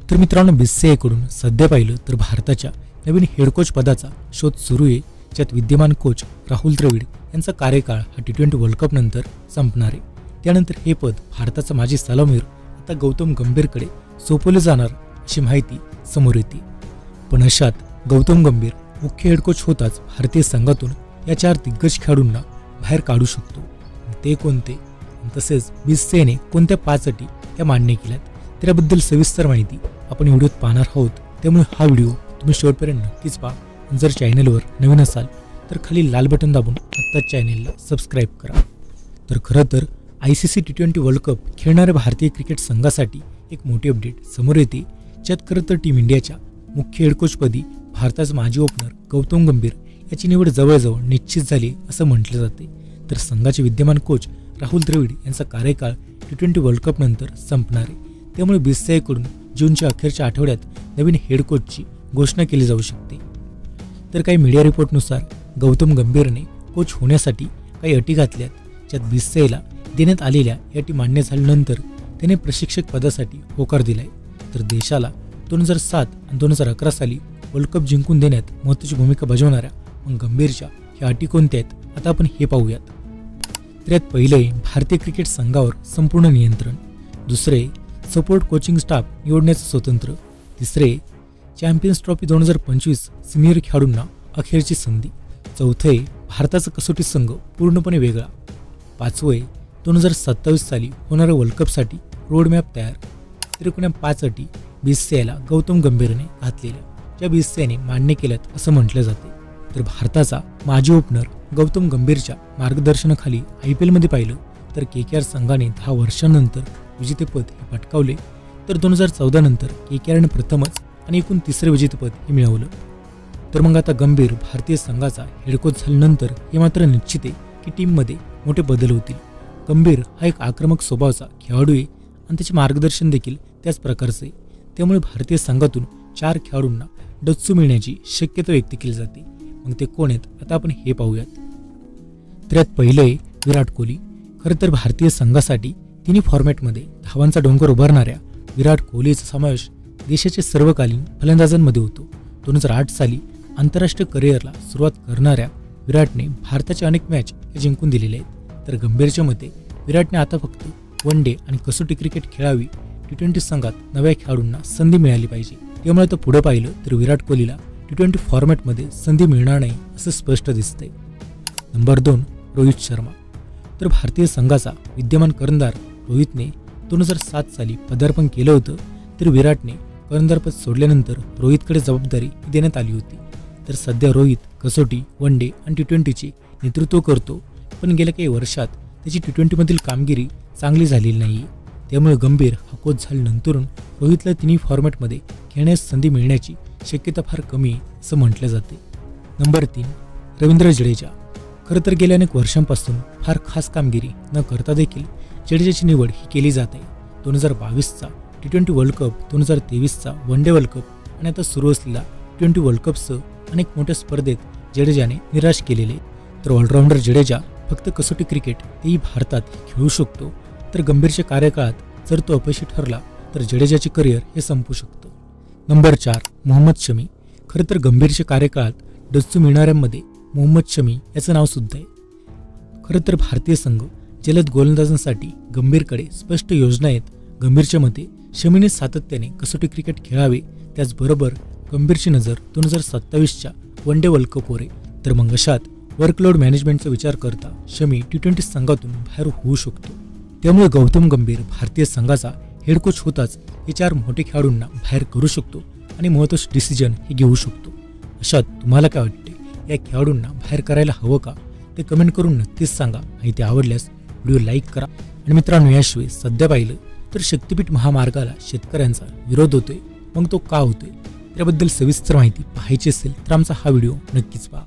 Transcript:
तर मित्रांनो, बीसीसीआयकडून सध्या पाहिलं तर भारताच्या नवीन हेड कोच पदाचा शोध सुरू आहे, ज्यात विद्यमान कोच राहुल द्रविड यांचा कार्यकाळ हा T20 वर्ल्ड कप नंतर संपणार आहे। त्यानंतर हे पद भारताचा माजी सलामीवीर आता गौतम गंभीरकडे सोपवले जाणार अशी माहिती समोर येते। पण अशात गौतम गंभीर मुख्य हेड कोच होताच भारतीय संघातून या 4 दिग्गज खेळाडूंना बाहेर काढू शकतो। ते कोणते, तसेच बीसीसीआयने कोणत्या 5 अटी त्या मान्य केल्यात त्याबद्दल सविस्तर माहिती आपण व्हिडिओत पाहणार आहोत। त्यामुळे हा व्हिडिओ तुम्ही शेवटपर्यंत नक्कीच पहा। जर चॅनलवर नवीन असाल तर खाली लाल बटन दाबून आत्ताच चॅनलला सबस्क्राईब करा। तर खरं तर ICC T20 वर्ल्ड कप खेळणाऱ्या भारतीय क्रिकेट संघासाठी एक मोठी अपडेट समोर येते, ज्यात खरं तर टीम इंडियाच्या मुख्य हेड कोचपदी भारताचा माजी ओपनर गौतम गंभीर याची निवड जवळजवळ निश्चित झाली असं म्हटलं जाते। तर संघाचे विद्यमान कोच राहुल द्रविड यांचा कार्यकाळ T20 वर्ल्ड कप नंतर संपणार आहे। त्यामुळे बीसीसीआयकडून जूनच्या अखेरच्या आठवड्यात नवीन हेड कोचची घोषणा केली जाऊ शकते। तर काही मीडिया रिपोर्टनुसार गौतम गंभीरने कोच होण्यासाठी काही अटी घातल्यात, ज्यात बीसीसीआयला देण्यात आलेल्या या अटी मान्य झाल्यानंतर त्याने प्रशिक्षक पदासाठी होकार दिलाय। तर देशाला 2007 आणि 2011 साली वर्ल्ड कप जिंकून देण्यात महत्त्वाची भूमिका बजावणाऱ्या गंभीरच्या ह्या अटी कोणत्या आहेत आता आपण हे पाहूयात। तर यात पहिले भारतीय क्रिकेट संघावर संपूर्ण नियंत्रण, दुसरे सपोर्ट कोचिंग स्टाफ निवडण्याचं स्वतंत्र, तिसरे चॅम्पियन्स ट्रॉफी 2025 सिनियर खेळाडूंना अखेरची संधी, चौथे भारताचा कसोटी संघ पूर्णपणे वेगळा, पाचवे 2027 साली होणाऱ्या वर्ल्ड कपसाठी रोडमॅप तयार। तर एकूण 5 अटी बीसीसीआयला गौतम गंभीरने घातलेल्या, ज्या बीसीसीआयने मान्य केल्यात असं म्हटलं जाते। तर भारताचा माजी ओपनर गौतम गंभीरच्या मार्गदर्शनाखाली IPL मध्ये पाहिलं तर KKR संघाने 10 वर्षांनंतर विजेतेपद हे पटकावले। तर 2014 नंतर KKRने प्रथमच आणि एकूण तिसरे विजेतेपद हे मिळवलं। तर मग आता गंभीर भारतीय संघाचा हेड कोच झाल्यानंतर हे मात्र निश्चित आहे की टीममध्ये मोठे बदल होतील। गंभीर हा एक आक्रमक स्वभावाचा खेळाडू आहे आणि त्याचे मार्गदर्शन देखील त्याच प्रकारचे आहे। त्यामुळे भारतीय संघातून 4 खेळाडूंना डच्चू मिळण्याची शक्यता व्यक्त केली जाते। मग ते कोण आहेत आता आपण हे पाहूयात। तर यात पहिले विराट कोहली। खरं तर भारतीय संघासाठी तिन्ही फॉर्मॅटमध्ये धावांचा डोंगर उभारणाऱ्या विराट कोहलीचा समावेश देशाच्या सर्वकालीन फलंदाजांमध्ये होतो। 2008 साली आंतरराष्ट्रीय करिअरला सुरुवात करणाऱ्या विराटने भारताचे अनेक मॅच जिंकून दिलेले आहेत। तर गंभीरच्या मते विराटने आता फक्त वन डे आणि कसोटी क्रिकेट खेळावी, T20 संघात नव्या खेळाडूंना संधी मिळाली पाहिजे। त्यामुळे तर पुढे पाहिलं तर विराट कोहलीला T20 फॉर्मॅटमध्ये संधी मिळणार नाही असं स्पष्ट दिसतंय। नंबर 2 रोहित शर्मा। तर भारतीय संघाचा विद्यमान कर्णधार रोहितने 2007 साली पदार्पण केलं होतं। तर विराटने कर्णधारपद सोडल्यानंतर रोहितकडे जबाबदारी देण्यात आली होती। तर सध्या रोहित कसोटी, वन डे आणि T20चे नेतृत्व करतो, पण गेल्या काही वर्षात त्याची T20 मधील कामगिरी चांगली झालेली नाही। त्यामुळे गंभीर हा कोच झाल्यानंतर रोहितला तिन्ही फॉर्मॅटमध्ये खेळण्यास संधी मिळण्याची शक्यता फार कमी असं म्हटलं जाते। नंबर 3 रवींद्र जडेजा। खरं तर गेल्या अनेक वर्षांपासून फार खास कामगिरी न करता देखील जडेजाची निवड ही केली जात आहे। 2022चा T20 वर्ल्ड कप, 2023चा वन डे वर्ल्ड कप आणि आता सुरू असलेला T20 वर्ल्ड कपसह अनेक मोठ्या स्पर्धेत जडेजाने निराश केलेले। तर ऑलराऊंडर जडेजा फक्त कसोटी क्रिकेट तेही भारतात खेळू शकतो। तर गंभीरच्या कार्यकाळात जर तो अपयशी ठरला तर जडेजाचे करिअर हे संपू शकतं। नंबर 4 मोहम्मद शमी। खरं तर गंभीरच्या कार्यकाळात डच्चू मिळणाऱ्यांमध्ये मोहम्मद शमी याचं नाव सुद्धा आहे। खरं तर भारतीय संघ जलद गोलंदाजांसाठी गंभीरकडे स्पष्ट योजना आहेत। गंभीरच्या मते शमीने सातत्याने कसोटी क्रिकेट खेळावे, त्याचबरोबर गंभीरची नजर 2027च्या वन डे वर्ल्ड कपवर आहे। तर मग अशात वर्कलोड मॅनेजमेंटचा विचार करता शमी T20 संघातून बाहेर होऊ शकतो। त्यामुळे गौतम गंभीर भारतीय संघाचा हेड कोच होताच हे 4 मोठे खेळाडूंना बाहेर करू शकतो आणि महत्त्वाचे डिसिजन हे घेऊ शकतो। अशात तुम्हाला काय वाटते, या खेळाडूंना बाहेर करायला हवं का ते कमेंट करून नक्कीच सांगा। माहिती आवडल्यास व्हिडिओ लाईक करा। आणि मित्रांनो, याशिवाय सध्या पाहिलं तर शक्तीपीठ महामार्गाला शेतकऱ्यांचा विरोध होतोय, मग तो का होतोय त्याबद्दल सविस्तर माहिती पाहायची असेल तर आमचा हा व्हिडिओ नक्कीच पहा।